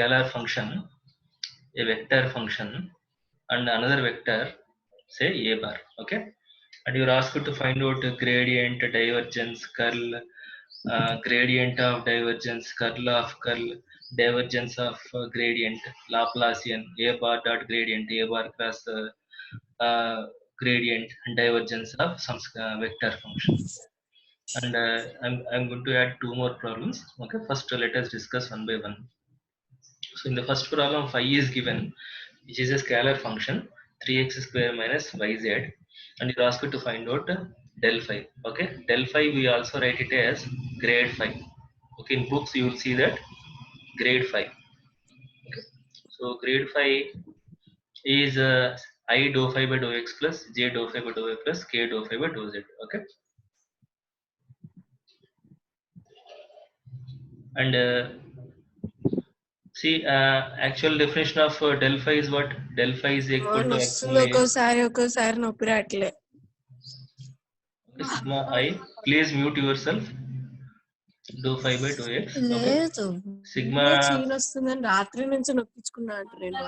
scalar function, a vector function, and another vector, say a bar. Okay, and you're asked to find out gradient, divergence, curl, gradient of divergence, curl of curl, divergence of gradient, Laplacian, a bar dot gradient, a bar cross gradient, and divergence of some vector function. And I'm going to add two more problems. Okay, first let us discuss one by one. So in the first problem, phi is given, which is a scalar function, 3x square minus yz, and you're asked to find out del phi. Okay, del phi we also write it as grade phi. Okay, in books you will see that grade phi. Okay, so grade phi is I dou phi by dou x plus j dou phi by dou y plus k dou phi by dou z. Okay, and see, actual definition of del phi is what? Del phi is equal to actually ఒకసారి నొప్పి రావట్లే. Sigma I. Please mute yourself. Dou phi by dou x. Okay. లేదు Sigma. చీన్ వస్తుందని రాత్రి నుంచి నొప్పించుకున్నా నేను.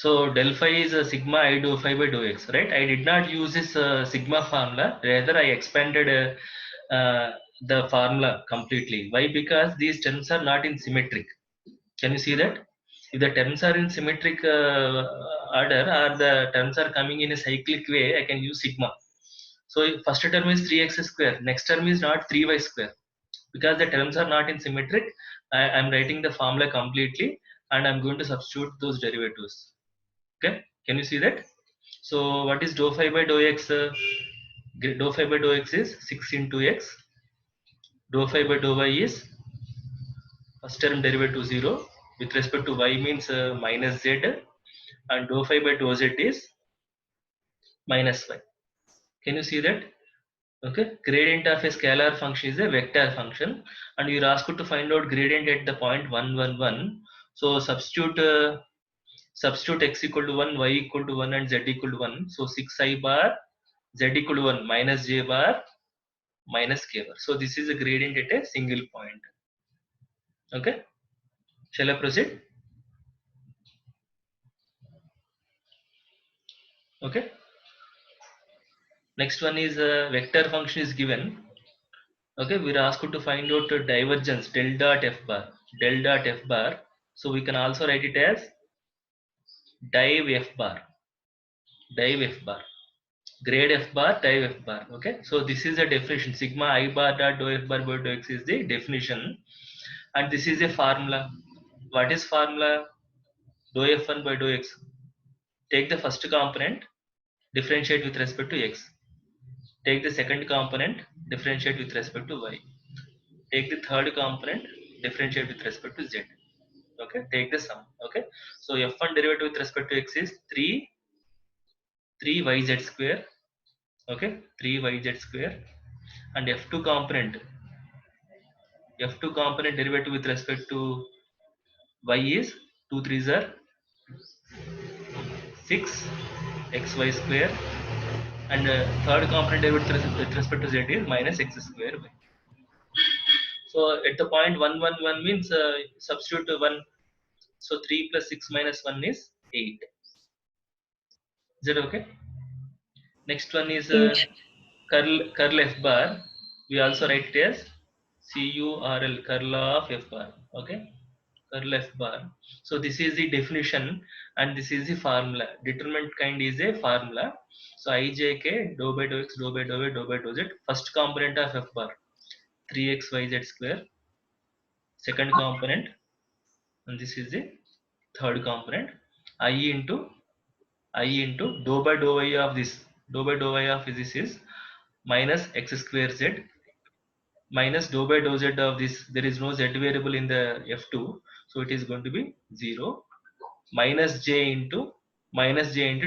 So del phi is sigma I dou phi by dou x, right? I did not use this sigma formula. Rather, I expanded the formula completely. Why? Because these terms are not in symmetric. Can you see that? If the terms are in symmetric order, or the terms are coming in a cyclic way, I can use sigma. So first term is 3x square. Next term is not 3y square. Because the terms are not in symmetric, I'm writing the formula completely, and I'm going to substitute those derivatives. Okay, can you see that? So what is dou phi by dou x? Dou phi by dou x is 6 into x. Dou phi by dou y is first term derivative 0 with respect to y means minus z, and dou phi by dou z is minus y. Can you see that? Okay, gradient of a scalar function is a vector function, and you're asked to find out gradient at the point 1 1 1. So substitute x equal to 1, y equal to 1, and z equal to 1. So 6i bar, z equal to 1, minus j bar, minus k bar. So this is a gradient at a single point. Okay, shall I proceed? Okay, next one is vector function is given. Okay, we're asked to find out divergence del dot f bar, del dot f bar. So we can also write it as div f bar, div f bar, grade f bar, div f bar. Okay, so this is a definition. Sigma I bar dot dou f bar by dou x is the definition, and this is a formula. What is formula? Dou f1 by dou x. Take the first component, differentiate with respect to x. Take the second component, differentiate with respect to y. Take the third component, differentiate with respect to z. Okay, take the sum. Okay, so f1 derivative with respect to x is 3yz square. Okay, 3yz square, and f2 component derivative with respect to y is 2 3s are 6 xy square, and third component derivative with respect to z is minus x square y. So at the point 1 1 1 means substitute 1. So 3 plus 6 minus 1 is 8. Is that okay? Next one is curl f bar. We also write it as curl, curl of f bar. Okay, curl f bar. So this is the definition, and this is the formula. Determinant kind is a formula. So ijk dou by dou x dou by dou y dou by dou z. First component of f bar 3xyz square. Second component, and this is the third component, I into dou by dou y of this. Dou by dou y of this is minus x square z minus dou by dou z of this. There is no z variable in the f2, so it is going to be 0, minus j into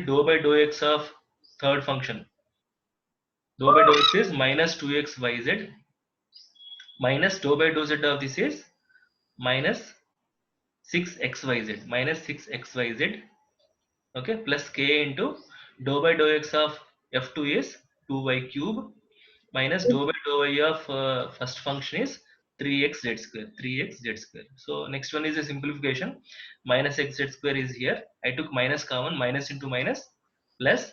dou by dou x of third function. Dou by dou x is minus 2xyz minus dou by dou z of this is minus 6xyz, minus 6xyz. Okay, plus k into dou by dou x of f2 is 2y cube minus dou by dou y of first function is 3x z square, 3x z square. So next one is a simplification. Minus x z square is here. I took minus common, minus into minus, plus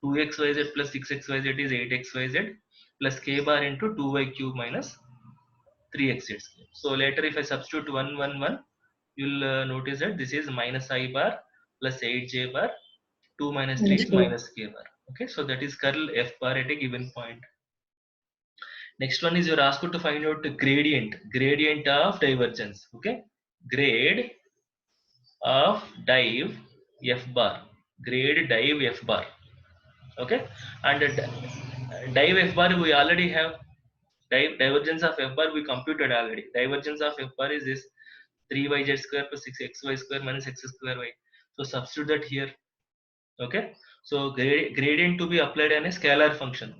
2xyz plus 6xyz is 8xyz, plus k bar into 2y cube minus 3x z square. So later if I substitute 1 1 1, you'll notice that this is minus I bar plus 8j bar, 2 minus 3 is minus k bar. Okay, so that is curl f bar at a given point. Next one is you're asked to find out the gradient of divergence. Okay, grade of div f bar, grade div f bar. Okay, and div f bar we already have. Divergence of f bar we computed already. Divergence of f bar is this 3yz square plus 6xy square minus x square y. So substitute that here. Okay, so gradient to be applied on a scalar function.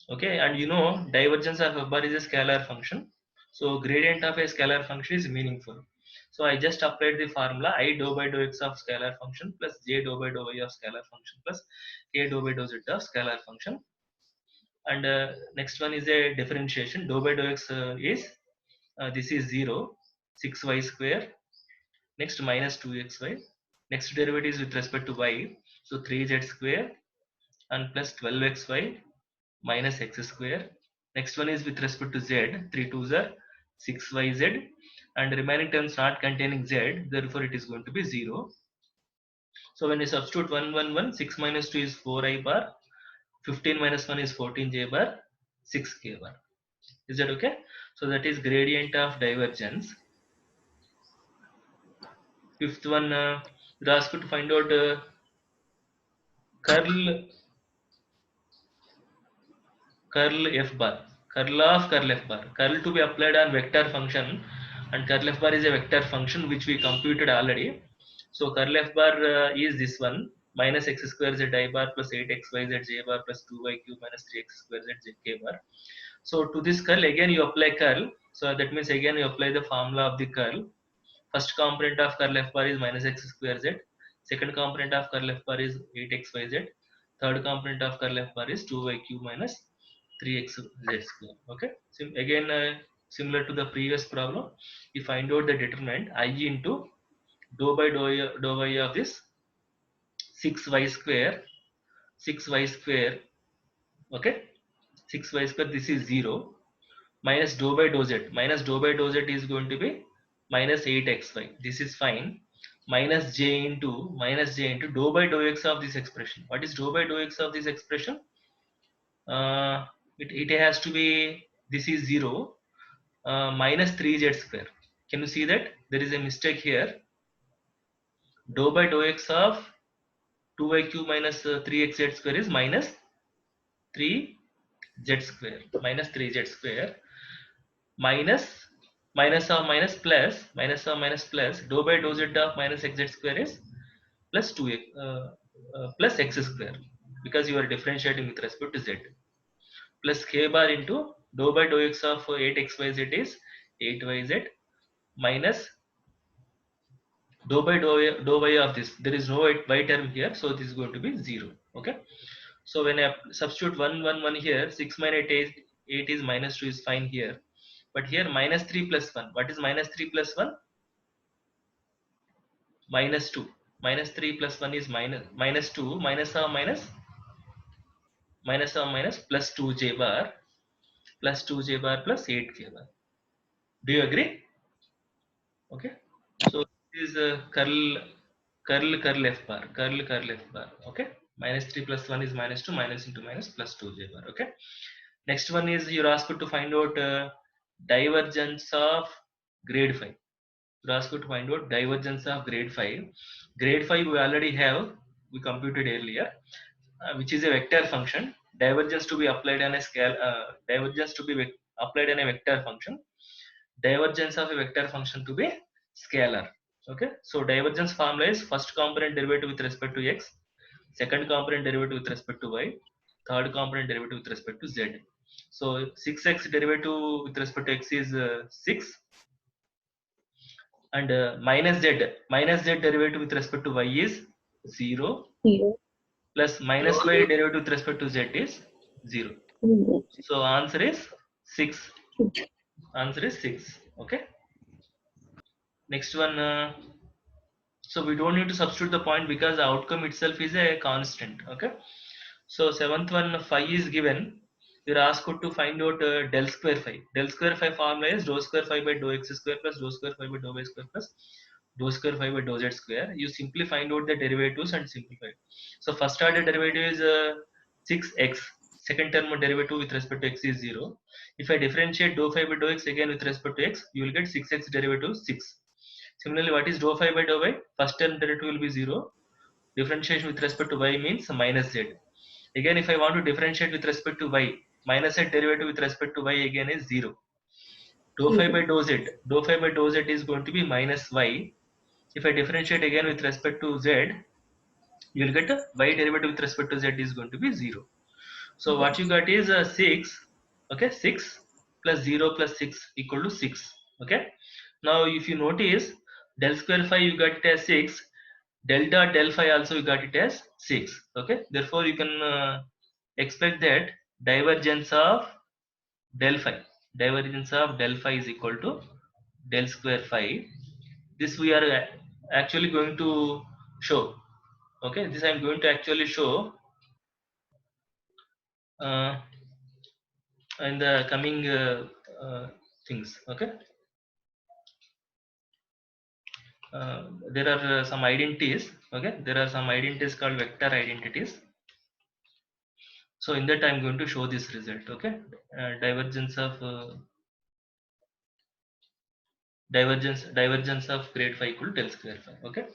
Okay, and you know divergence of f bar is a scalar function, so gradient of a scalar function is meaningful. So I just applied the formula I dou by dou x of scalar function plus j dou by dou y of scalar function plus k dou by dou z of scalar function. And next one is a differentiation. Dou by dou x is this is 0, 6y square, next minus 2xy, next derivative is with respect to y, so 3z square and plus 12xy minus x square. Next one is with respect to z, 3 2s are 6yz, and remaining terms not containing z, therefore it is going to be 0. So when you substitute 1 1 1, 6 minus 2 is 4i bar, 15 minus 1 is 14j bar, 6k bar. Is that okay? So that is gradient of divergence. Fifth one, you're asked to find out curl f bar, curl of curl f bar, curl to be applied on vector function, and curl f bar is a vector function which we computed already. So curl f bar is this one, minus x square z I bar plus 8xyz j bar plus 2y cube minus 3x square z k bar. So to this curl again you apply curl, so that means again you apply the formula of the curl. First component of curl f bar is minus x square z, second component of curl f bar is 8xyz, third component of curl f bar is 2y cube minus 3x z square. Okay, so again similar to the previous problem, you find out the determinant I into dou by dou y of this 6y square, 6y square. Okay, 6y square, this is 0, minus dou by dou z, minus dou by dou z is going to be minus 8xy, this is fine, minus j into dou by dou x of this expression. What is dou by dou x of this expression? It has to be, this is 0, minus 3z square. Can you see that there is a mistake here? Dou by dou x of 2y cube minus 3xz square is minus 3z square, minus 3z square, minus minus or minus plus, minus or minus plus, dou by dou z of minus xz square is plus 2x plus x square, because you are differentiating with respect to z, plus k bar into dou by dou x of 8xyz is 8yz minus dou by dou y of this, there is no y term here, so this is going to be 0. Okay, so when I substitute 1 1 1 here, 6 minus 8 is minus 2 is fine here, but here minus 3 plus 1, what is minus 3 plus 1? Minus 2, minus 3 plus 1 is minus 2, minus or minus, minus or minus, plus 2j bar, plus 2j bar plus 8k bar. Do you agree? Okay, so this is curl f bar, curl f bar. Okay, minus 3 plus 1 is minus 2, minus into minus plus 2j bar. Okay, next one is you're asked to find out divergence of grade 5. You're asked to find out divergence of grade 5. Grade 5 we already have, we computed earlier, which is a vector function. Divergence to be applied on a scale, divergence to be applied on a vector function. Divergence of a vector function to be scalar. Okay, so divergence formula is first component derivative with respect to x, second component derivative with respect to y, third component derivative with respect to z. So 6x derivative with respect to x is 6, and minus z derivative with respect to y is 0, plus minus y derivative with respect to z is 0. So answer is 6. Answer is 6. Okay. Next one. So we don't need to substitute the point because the outcome itself is a constant. Okay. So seventh one, phi is given. You're asked to find out del square phi. Del square phi formula is dou square phi by dou x square plus dou square phi by dou y square plus dou square phi by dou z square. You simply find out the derivatives and simplify. So first order derivative is 6x. Second term derivative with respect to x is 0. If I differentiate dou phi by dou x again with respect to x, you will get 6x derivative 6. Similarly, what is dou phi by dou y? First term derivative will be 0. Differentiation with respect to y means minus z. Again, if I want to differentiate with respect to y, minus z derivative with respect to y again is 0. Dou phi by dou z. Dou phi by dou z is going to be minus y. If I differentiate again with respect to z, you will get a y derivative with respect to z is going to be 0. So what you got is 6. Okay, 6 plus 0 plus 6 equal to 6. Okay. Now if you notice, del square phi you got it as 6. Delta del phi also you got it as 6. Okay. Therefore you can expect that divergence of del phi. Divergence of del phi is equal to del square phi. This we are actually going to show. Okay. This I am going to actually show uh, in the coming things. Okay. There are some identities. Okay. There are some identities called vector identities. So in that I'm going to show this result. Okay. Divergence of divergence of grade phi equal to del square phi. Okay.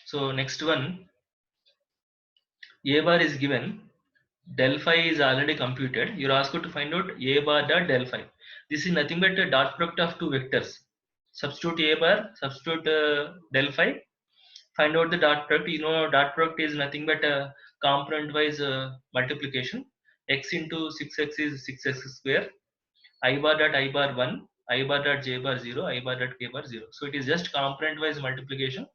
So next one, a bar is given, del phi is already computed. You're asked to find out a bar dot del phi. This is nothing but a dot product of two vectors. Substitute a bar, substitute del phi, find out the dot product. You know dot product is nothing but a component wise multiplication. X into 6x is 6x square. I bar dot I bar 1, I bar dot j bar 0, I bar dot k bar 0. So it is just component wise multiplication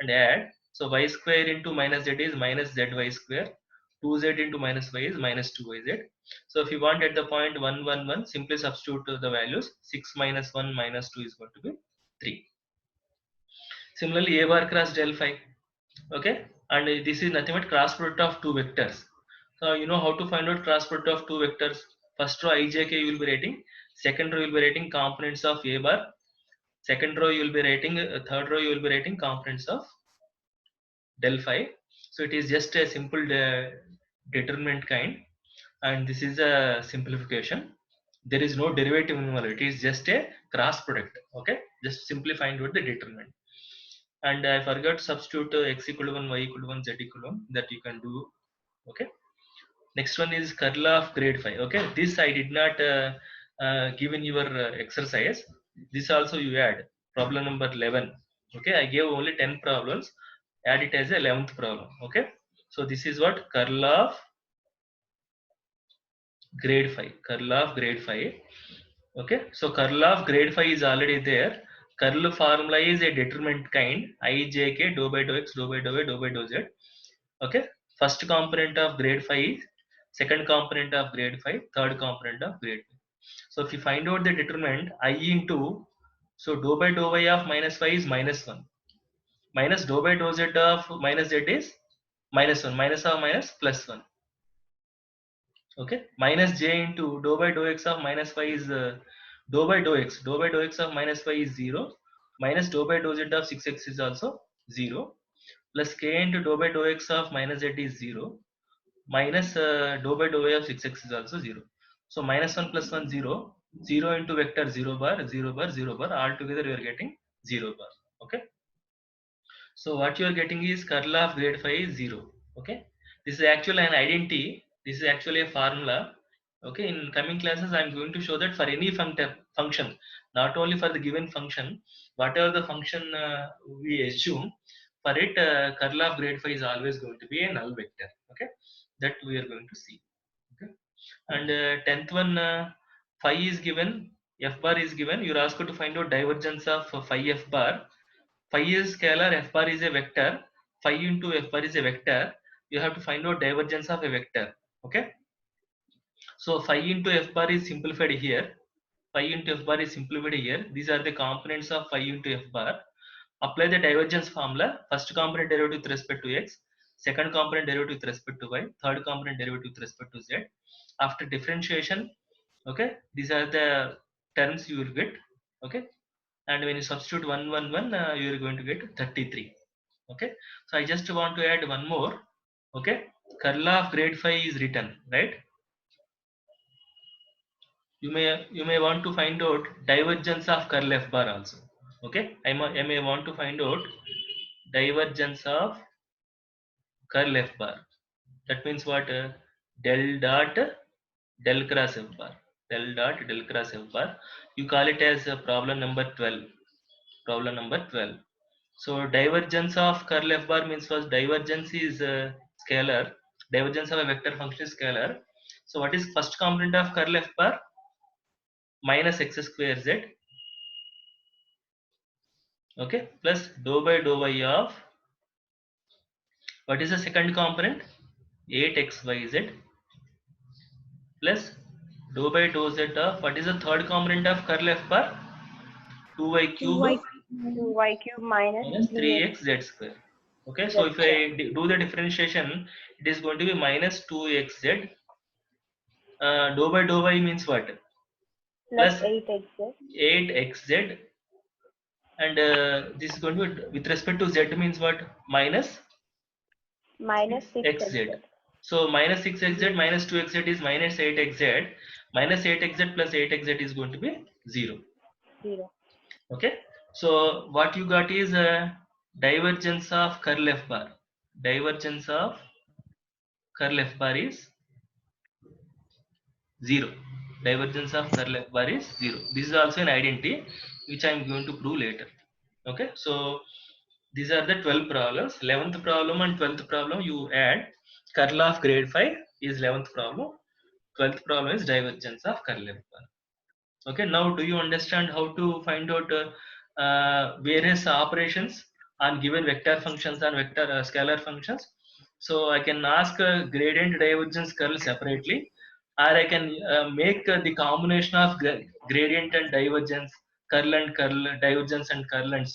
and add. So y square into minus z is minus zy square. 2z into minus y is minus 2yz. So if you want at the point 1 1 1, simply substitute the values. 6 minus 1 minus 2 is going to be 3. Similarly, a bar cross del phi. Okay, and this is nothing but cross product of two vectors. So you know how to find out cross product of two vectors. First row ijk you will be writing. Second row you will be writing components of a bar. Second row you will be writing. Third row you will be writing components of del phi. So it is just a simple determinant kind, and this is a simplification. There is no derivative involved. It is just a cross product. Okay, just simply find out the determinant. And I forgot to substitute x equal to 1, y equal to 1, z equal to 1. That you can do. Okay. Next one is curl of grade phi. Okay, this I did not give in your exercise. This also you add problem number 11. Okay, I gave only 10 problems. Add it as a 11th problem. Okay, so this is what curl of grade phi. Curl of grade phi. Okay, so curl of grade phi is already there. Curl formula is a determinant kind. I j k dou by dou x dou by dou y dou by dou z. Okay, first component of grade phi is second component of grade phi, third component of grade phi. So if you find out the determinant I into, so dou by dou y of minus phi is minus 1, minus dou by dou z of minus z is minus 1, minus of minus plus 1. Okay, minus j into dou by dou x of minus phi is dou by dou x, dou by dou x of minus phi is 0, minus dou by dou z of 6x is also 0, plus k into dou by dou x of minus z is 0, minus dou by dou y of 6x is also 0. So minus 1 plus 1 0, 0 into vector 0 bar 0 bar 0 bar, all together you are getting 0 bar. Okay, so what you are getting is curl of grade phi is 0. Okay, this is actually an identity, this is actually a formula. Okay, in coming classes I am going to show that for any function, not only for the given function, whatever the function we assume, for it curl of grade phi is always going to be a null vector. Okay, that we are going to see. Okay, and 10th one, phi is given, f bar is given. You're asked to find out divergence of phi f bar. Phi is scalar, f bar is a vector. Phi into f bar is a vector. You have to find out divergence of a vector. Okay, so phi into f bar is simplified here. phi into f bar is simplified here. These are the components of phi into f bar. Apply the divergence formula. First component derivative with respect to x, second component derivative with respect to y, third component derivative with respect to z. After differentiation, okay, these are the terms you will get, okay, and when you substitute 1 1 1, you are going to get 33. Okay, so I just want to add one more. Okay, curl of grade phi is written, right? You may want to find out divergence of curl f bar also. Okay, I may want to find out divergence of curl f bar. That means what? Del dot del cross f bar. Del dot del cross f bar. You call it as problem number 12. Problem number 12. So divergence of curl f bar means first divergence is scalar. Divergence of a vector function is scalar. So what is first component of curl f bar? Minus x square z. Okay, plus dou by dou y of, what is the second component? 8xyz plus dou by dou z of, what is the third component of curl f bar? 2y cube 2y cube minus minus 3x 3xz square. Okay, so if I do the differentiation, it is going to be minus 2xz. Dou by dou y means what? plus Plus 8xz 8xz, and this is going to be with respect to z means what? Minus minus 6xz. xz. So minus 6xz minus 2xz is minus 8xz. Minus 8xz plus 8xz is going to be 0. 0. Okay. So what you got is divergence of curl f bar. Divergence of curl f bar is 0. Divergence of curl f bar is 0. This is also an identity which I am going to prove later. Okay. So these are the 12 problems. 11th problem and 12th problem you add. Curl of grade phi is 11th problem. 12th problem is divergence of curl f bar. Okay, now do you understand how to find out various operations on given vector functions and vector scalar functions? So I can ask gradient divergence curl separately, or I can make the combination of gradient and divergence, curl and curl, divergence and curl, and so